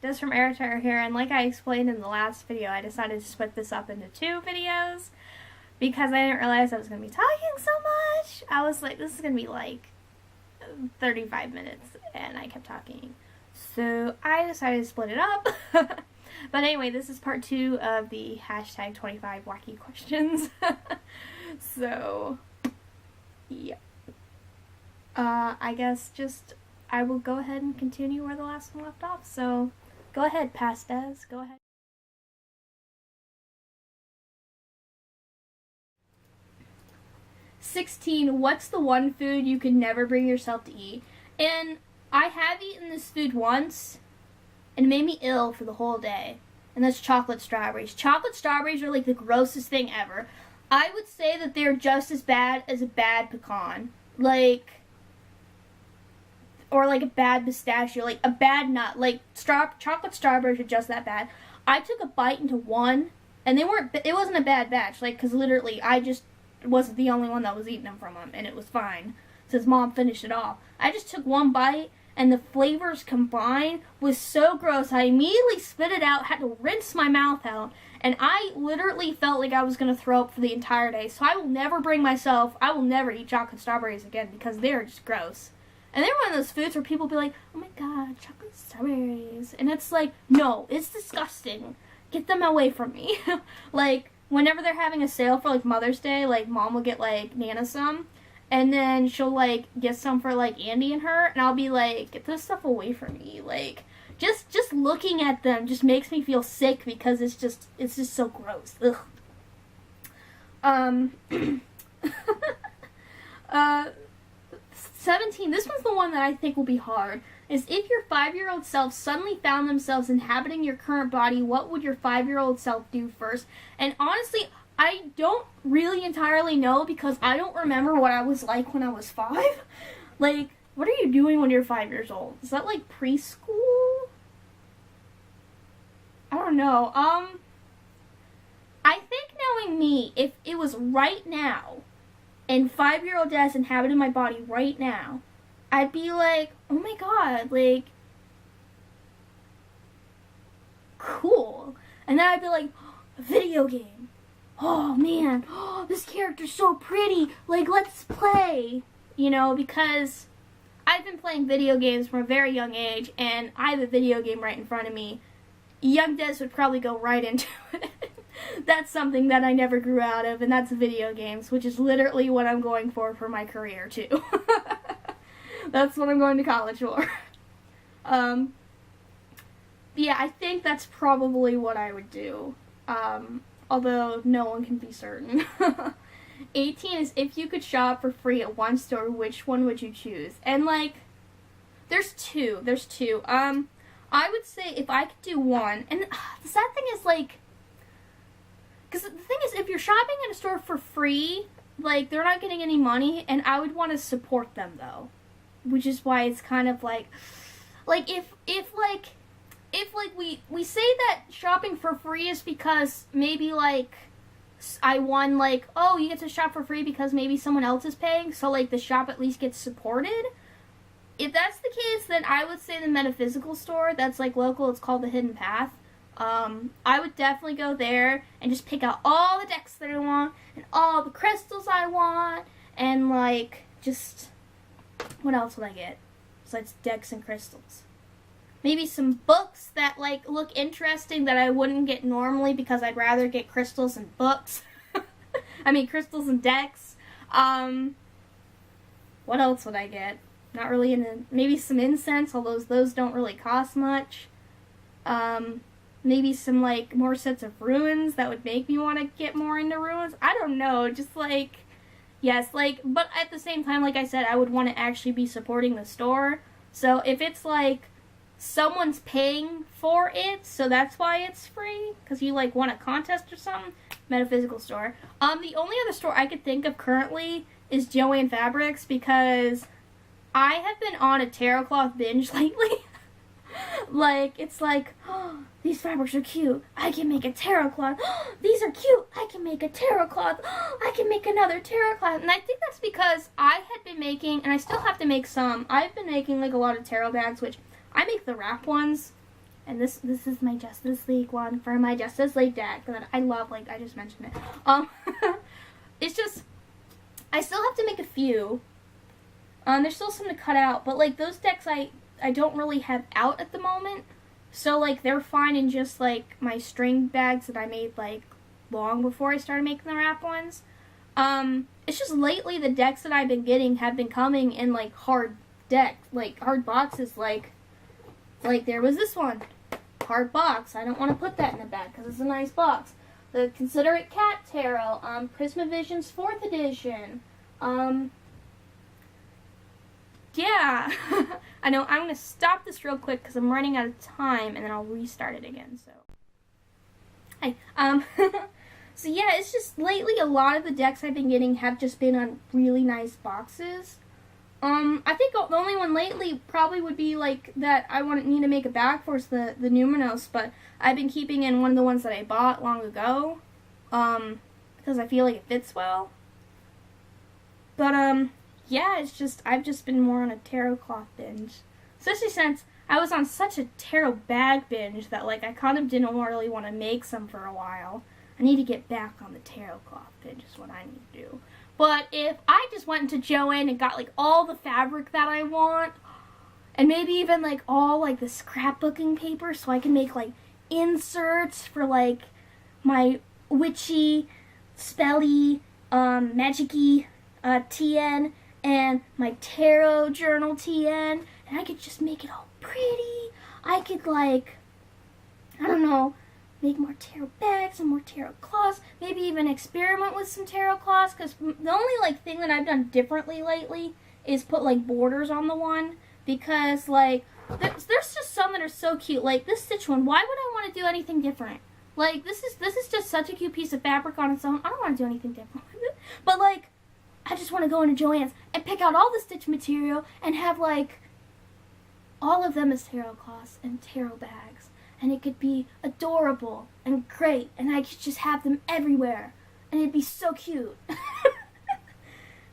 Des from Aro-Tarot here, and like I explained in the last video, I decided to split this up into 2 videos because I didn't realize I was going to be talking so much. I was like, this is going to be like 35 minutes, and I kept talking. So I decided to split it up. But anyway, this is part 2 of the hashtag 25 wacky questions. So, yeah. I guess I will go ahead and continue where the last one left off. So, go ahead, Past Des. Go ahead. "16. What's the one food you could never bring yourself to eat?" And I have eaten this food once, and it made me ill for the whole day. And that's chocolate strawberries. Chocolate strawberries are like the grossest thing ever. I would say that they're just as bad as a bad pecan. Or like a bad pistachio, like a bad nut. Like chocolate strawberries are just that bad. I took a bite into one, and it wasn't a bad batch, like, because literally I just wasn't the only one that was eating them from them, and it was fine, since Mom finished it off. I just took one bite, and the flavors combined was so gross, I immediately spit it out, had to rinse my mouth out, and I literally felt like I was going to throw up for the entire day. So I will never eat chocolate strawberries again, because they're just gross. And they're one of those foods where people be like, oh my god, chocolate strawberries. And it's like, no, it's disgusting. Get them away from me. Like, whenever they're having a sale for, like, Mother's Day, like, Mom will get, like, Nana some. And then she'll, like, get some for, like, Andy and her. And I'll be like, get this stuff away from me. Like, just looking at them just makes me feel sick because it's just so gross. Ugh. 17, this one's the one that I think will be hard, is if your 5-year-old self suddenly found themselves inhabiting your current body, what would your 5-year-old self do first? And honestly, I don't really entirely know because I don't remember what I was like when I was 5. Like, what are you doing when you're 5 years old? Is that like preschool? I don't know. I think knowing me, if it was right now, and 5-year-old Des inhabited my body right now, I'd be like, oh my god, like, cool. And then I'd be like, a video game. Oh man, this character's so pretty, like, let's play. You know, because I've been playing video games from a very young age, and I have a video game right in front of me. Young Des would probably go right into it. That's something that I never grew out of, and that's video games, which is literally what I'm going for my career, too. That's what I'm going to college for. Yeah, I think that's probably what I would do, although no one can be certain. 18 is if you could shop for free at one store, which one would you choose? And, like, there's two. I would say if I could do one, and the sad thing is, like, because the thing is, if you're shopping at a store for free, like, they're not getting any money, and I would want to support them, though. Which is why it's kind of like if we say that shopping for free is because maybe, like, I won, like, oh, you get to shop for free because maybe someone else is paying, so, like, the shop at least gets supported. If that's the case, then I would say the metaphysical store that's, like, local. It's called the Hidden Path. I would definitely go there and just pick out all the decks that I want and all the crystals I want and, like, just, what else would I get besides decks and crystals? Maybe some books that, like, look interesting that I wouldn't get normally because I'd rather get crystals and books. I mean, crystals and decks. What else would I get? Not really maybe some incense, although those don't really cost much. Maybe some, like, more sets of runes that would make me want to get more into runes. I don't know, just, like, yes, like, but at the same time, like I said, I would want to actually be supporting the store. So if it's, like, someone's paying for it, so that's why it's free, because you, like, won a contest or something, metaphysical store. The only other store I could think of currently is Joann Fabrics, because I have been on a tarot cloth binge lately. Like, it's like, oh, these fabrics are cute. I can make a tarot cloth. Oh, these are cute. I can make a tarot cloth. Oh, I can make another tarot cloth. And I think that's because I had been making, and I still have to make some, I've been making, like, a lot of tarot bags, which I make the wrap ones. And this is my Justice League one for my Justice League deck that I love, like I just mentioned it. It's just, I still have to make a few. There's still some to cut out, but like those decks I don't really have out at the moment. So like they're fine in just like my string bags that I made like long before I started making the wrap ones. It's just lately the decks that I've been getting have been coming in like hard boxes, like there was this one, hard box. I don't want to put that in the bag because it's a nice box. The Considerate Cat Tarot, Prismavision's 4th edition. Yeah, I know. I'm gonna stop this real quick because I'm running out of time, and then I'll restart it again. So, hi. So yeah, it's just lately a lot of the decks I've been getting have just been on really nice boxes. I think the only one lately probably would be like that I need to make a bag for is the Numenos, but I've been keeping in one of the ones that I bought long ago, because I feel like it fits well. But yeah, it's just I've just been more on a tarot cloth binge, especially since I was on such a tarot bag binge that like I kind of didn't really want to make some for a while. I need to get back on the tarot cloth binge is what I need to do. But if I just went into Joann and got like all the fabric that I want, and maybe even like all like the scrapbooking paper so I can make like inserts for like my witchy, spelly, magicy TN and my tarot journal TN, and I could just make it all pretty. I could like, I don't know, make more tarot bags and more tarot cloths, maybe even experiment with some tarot cloths, because the only like thing that I've done differently lately is put like borders on the one, because like there's just some that are so cute, like this stitch one. Why would I want to do anything different? Like this is just such a cute piece of fabric on its own. I don't want to do anything different with it. But like I just want to go into Joann's and pick out all the stitch material and have like all of them as tarot cloths and tarot bags. And it could be adorable and great, and I could just have them everywhere, and it'd be so cute.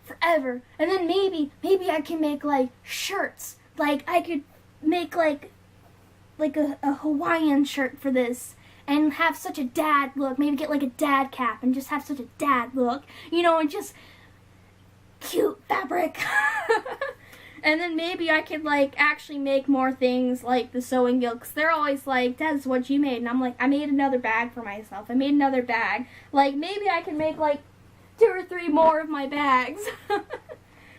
Forever. And then maybe I can make like shirts. Like I could make like a Hawaiian shirt for this and have such a dad look. Maybe get like a dad cap and just have such a dad look, you know, and just cute fabric. And then maybe I could, like, actually make more things like the sewing guild, because they're always like, that's what you made. And I'm like, I made another bag for myself. I made another bag. Like, maybe I can make, like, 2 or 3 more of my bags.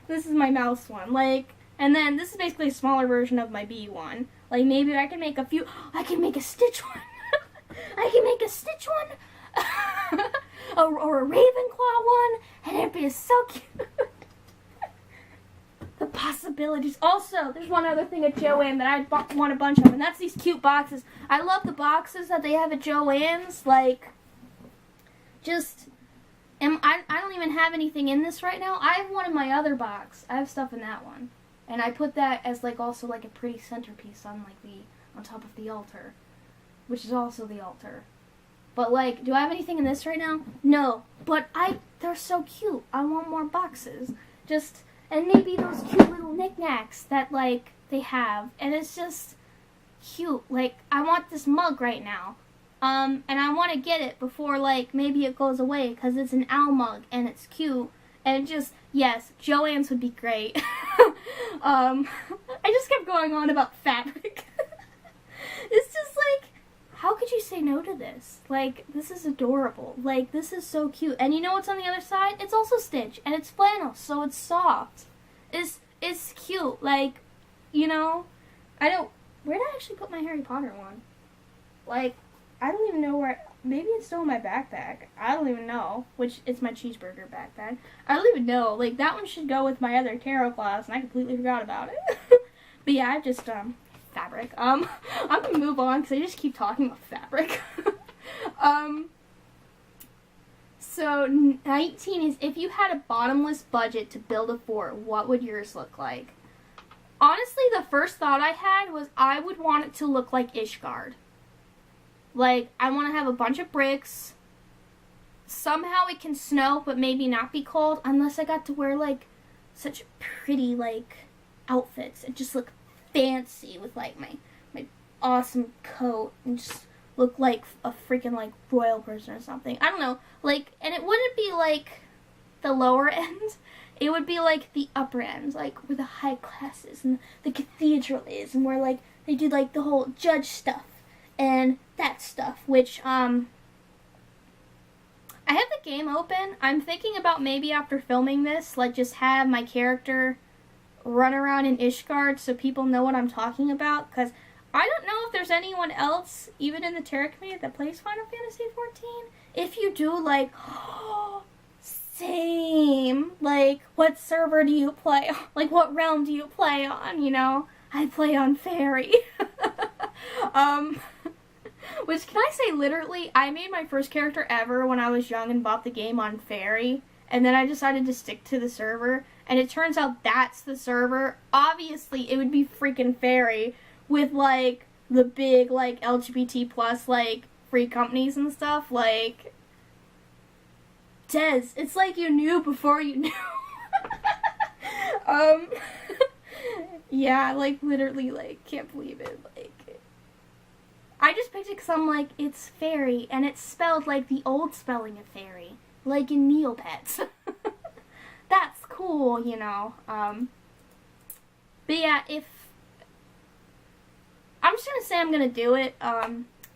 This is my mouse one. Like, and then this is basically a smaller version of my bee one. Like, maybe I can make a few. I can make a stitch one. I can make a stitch one. or a Ravenclaw one. And it'd be so cute. The possibilities. Also, there's one other thing at Joann that I want a bunch of, and that's these cute boxes. I love the boxes that they have at Joann's. Like, just, I don't even have anything in this right now. I have one in my other box. I have stuff in that one, and I put that as like also like a pretty centerpiece on like on top of the altar, which is also the altar. But like, do I have anything in this right now? No, but they're so cute. I want more boxes. Just. And maybe those cute little knickknacks that, like, they have. And it's just cute. Like, I want this mug right now. And I want to get it before, like, maybe it goes away. Because it's an owl mug. And it's cute. And it just, yes, Joann's would be great. I just kept going on about fabric. It's just, like, how could you say no to this? Like, this is adorable. Like, this is so cute. And you know what's on the other side? It's also stitch. And it's flannel, so it's soft. It's cute. Like, you know, where did I actually put my Harry Potter one? Like, I don't even know where, maybe it's still in my backpack. I don't even know, which is my cheeseburger backpack. I don't even know. Like, that one should go with my other tarot class, and I completely forgot about it. But yeah, I just, fabric. I'm gonna move on because I just keep talking about fabric. So 19 is, if you had a bottomless budget to build a fort, what would yours look like? Honestly, the first thought I had was I would want it to look like Ishgard. Like, I want to have a bunch of bricks. Somehow it can snow, but maybe not be cold, unless I got to wear, like, such pretty, like, outfits and just look fancy with, like, my awesome coat and just look like a freaking like royal person or something. I don't know. Like, and it wouldn't be like the lower end. It would be like the upper end, like where the high class is and the cathedral is, and where like they do like the whole judge stuff and that stuff. Which I have the game open. I'm thinking about maybe after filming this, like just have my character run around in Ishgard so people know what I'm talking about, because I don't know if there's anyone else, even in the tarot community, that plays Final Fantasy XIV. If you do, like, same. Like, what server do you play on? Like, what realm do you play on, you know? I play on Fairy. Which, can I say, literally, I made my first character ever when I was young and bought the game on Fairy, and then I decided to stick to the server, and it turns out that's the server. Obviously, it would be freaking Fairy, with, like, the big, like, LGBT plus, like, free companies and stuff. Like, Des, it's like you knew before you knew. Yeah, like, literally, like, can't believe it. Like, I just picked it because I'm like, it's Fairy, and it's spelled like the old spelling of Fairy, like in Neopets. That's cool, you know. But yeah, if I'm just gonna say I'm gonna do it,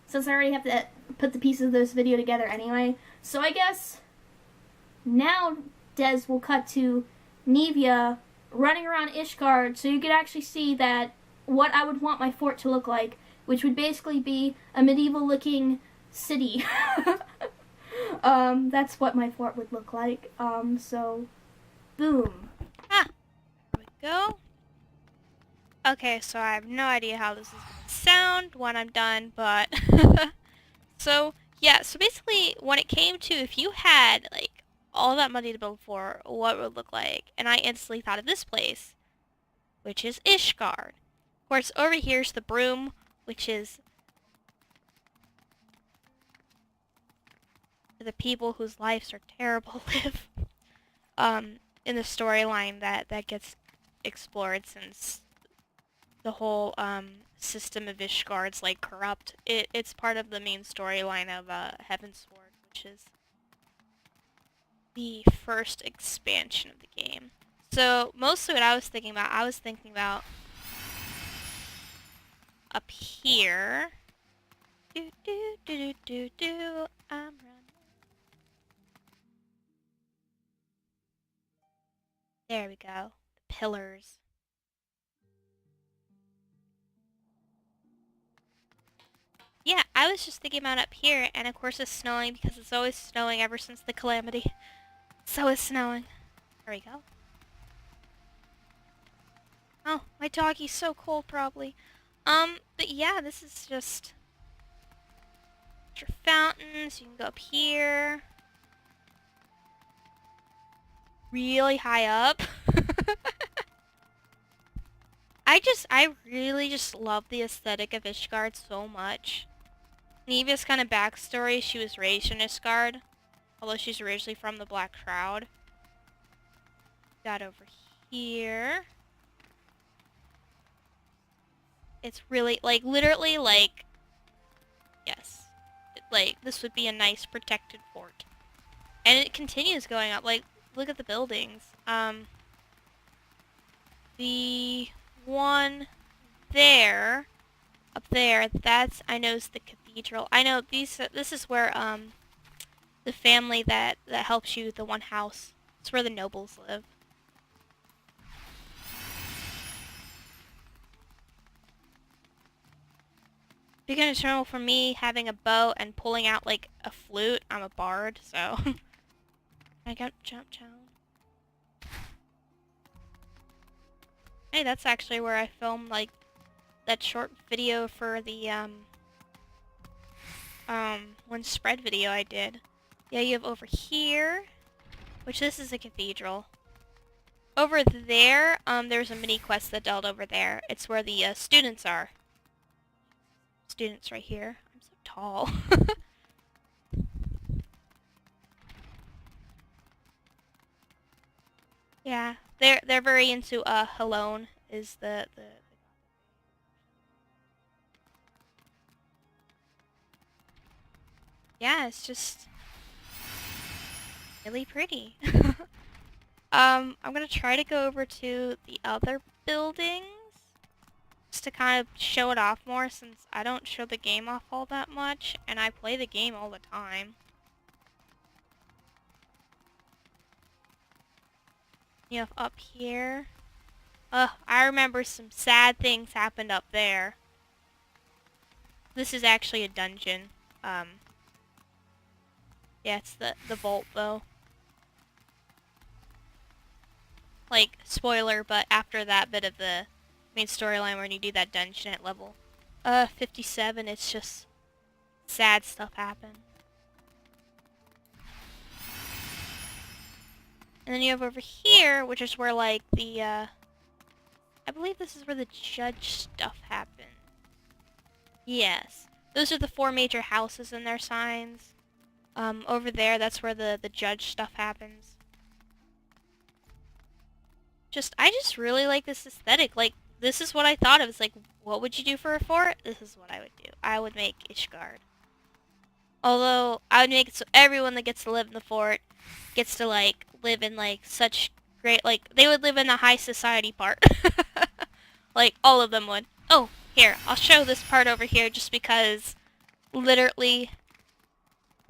since I already have to put the pieces of this video together anyway. So I guess now Des will cut to Nevia running around Ishgard, so you could actually see that what I would want my fort to look like, which would basically be a medieval-looking city. That's what my fort would look like. So, boom. Ah, there we go. Okay, so I have no idea how this is going to sound when I'm done, but... So, yeah, so basically, when it came to if you had, like, all that money to build for, what it would look like, and I instantly thought of this place, which is Ishgard. Of course, over here's the broom, which is the people whose lives are terrible live, in the storyline that gets explored, since the whole system of Ishgard's like corrupt. It's part of the main storyline of Heavensward, which is the first expansion of the game. So mostly what I was thinking about up here. I'm running. There we go. The pillars. Yeah, I was just thinking about up here, and of course it's snowing because it's always snowing ever since the calamity. So it's snowing. There we go. Oh, my doggy's so cold probably. But yeah, this is just your fountains. You can go up here. Really high up. I really just love the aesthetic of Ishgard so much. Nevia's kind of backstory, she was raised in Ishgard, although she's originally from the Black Shroud. Got over here. It's really, like, literally, like, yes. Like, this would be a nice protected fort. And it continues going up, like, look at the buildings. The one there, up there, that's, I know, is the cathedral. I know this is where, the family that helps you, the one house, it's where the nobles live. Beginner's terminal for me, having a bow and pulling out, like, a flute. I'm a bard, so... I got jump down. Hey, that's actually where I filmed, like, that short video for the, one spread video I did. Yeah, you have over here, which this is a cathedral. Over there, there's a mini quest that dealt over there. It's where the, students are. Students right here. I'm so tall. Yeah, they're very into Helone is the yeah, it's just really pretty. I'm gonna try to go over to the other buildings just to kind of show it off more, since I don't show the game off all that much, and I play the game all the time. You have up here. I remember some sad things happened up there. This is actually a dungeon. Yeah, it's the vault though. Like, spoiler, but after that bit of the main storyline when you do that dungeon at level 57, it's just sad stuff happen. And then you have over here, which is where like the I believe this is where the judge stuff happened. Yes. Those are the 4 major houses and their signs. Over there, that's where the judge stuff happens. I just really like this aesthetic. Like, this is what I thought of. It's like, what would you do for a fort? This is what I would do. I would make Ishgard. Although, I would make it so everyone that gets to live in the fort gets to, like, live in, like, such great, like, they would live in the high society part. Like, all of them would. Oh, here, I'll show this part over here just because, literally,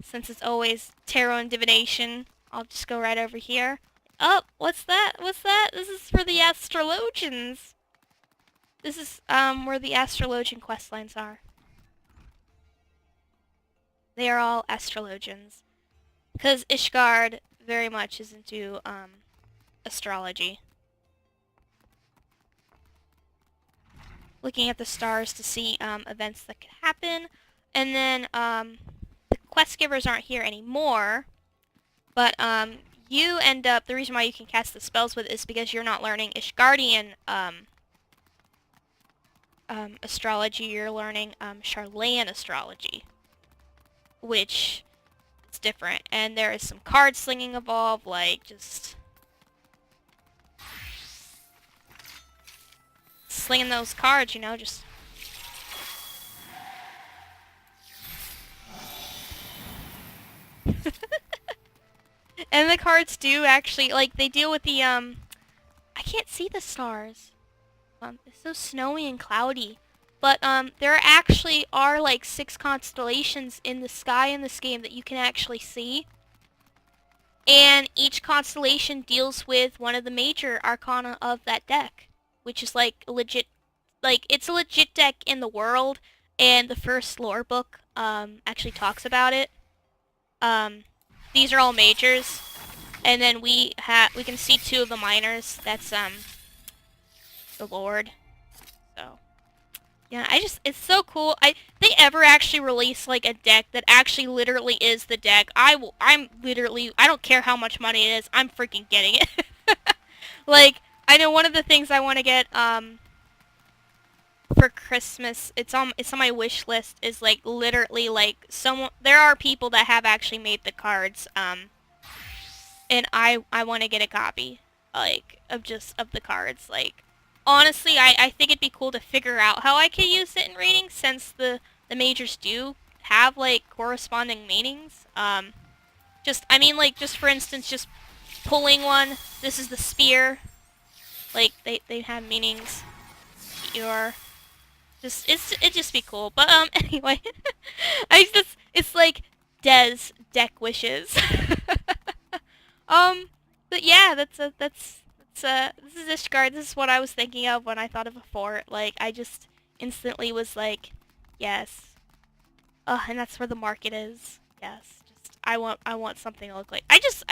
since it's always tarot and divination, I'll just go right over here. Oh, what's that? What's that? This is for the astrologians. This is, where the astrologian questlines are. They are all astrologians. Because Ishgard very much is into, astrology. Looking at the stars to see, events that could happen. And then, the quest givers aren't here anymore. But, you end up, the reason why you can cast the spells with is because you're not learning Ishgardian, astrology, you're learning, Charlayan astrology. Which is different. And there is some card slinging involved, like, just slinging those cards, you know, just... And the cards do actually, like, they deal with the, I can't see the stars. It's so snowy and cloudy. But, there actually are, like, 6 constellations in the sky in this game that you can actually see. And each constellation deals with one of the major arcana of that deck. Which is, like, legit, like, it's a legit deck in the world. And the first lore book, actually talks about it. These are all majors, and then we can see 2 of the minors. That's the Lord. So yeah, it's so cool. They ever actually release like a deck that actually literally is the deck. I don't care how much money it is. I'm freaking getting it. Like, I know one of the things I want to get for Christmas, it's on my wish list, is like literally like there are people that have actually made the cards, and I want to get a copy, like, of the cards. Like, honestly, I think it'd be cool to figure out how I could use it in readings, since the majors do have like corresponding meanings. I mean, like, just for instance, just pulling one. This is the spear. Like, they have meanings. Your it'd just be cool. But anyway, it's like Des deck wishes. But yeah, this is Ishgard. This is what I was thinking of when I thought of a fort. Like, I just instantly was like, yes. And that's where the market is. Yes. Just I want something to look like. I just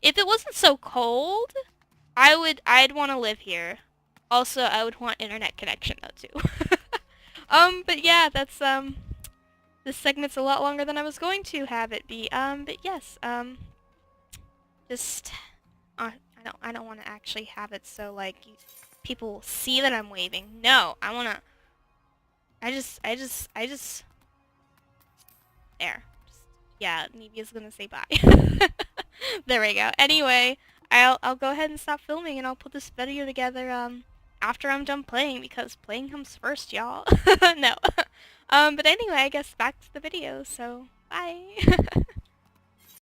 if it wasn't so cold, I'd want to live here. Also, I would want internet connection though too. But yeah, that's this segment's a lot longer than I was going to have it be. But yes, just I don't want to actually have it so like people see that I'm waving. No, I just there. Yeah, Nevia's gonna say bye. There we go. Anyway, I'll go ahead and stop filming, and I'll put this video together after I'm done playing, because playing comes first, y'all. No. But anyway, I guess back to the video. So Bye.